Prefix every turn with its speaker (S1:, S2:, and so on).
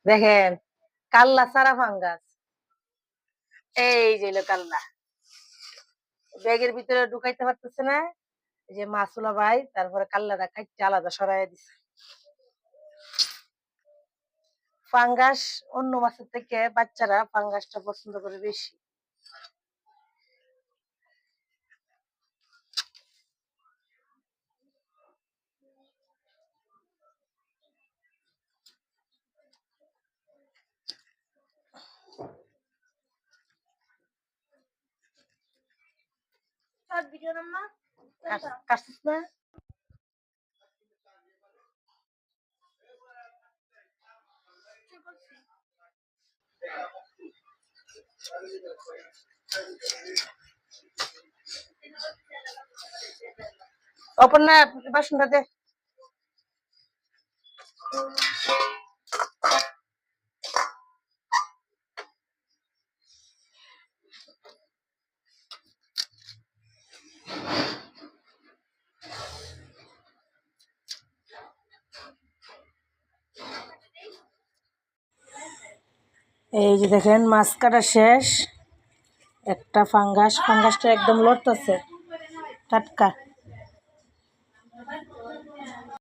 S1: দেখেন কাল্লা সারা ফাঙ্গাস, এই যে হলো কাল্লা, ব্যাগের ভিতরে ঢুকাইতে পারতেছে না। এই যে মাসুলা ভাই তারপরে কাল্লাটা কাইটে আলাদা সরাই দিছে। ফাঙ্গাস অন্য মাছের থেকে বাচ্চারা ফাঙ্গাসটা পছন্দ করে বেশি। কাটছিস না? অপর্ণা বাসনটা দে। এই যে দেখেন মাছ কাটা শেষ। একটা ফাঙ্গাসটা একদম লড়তেছে, টাটকা।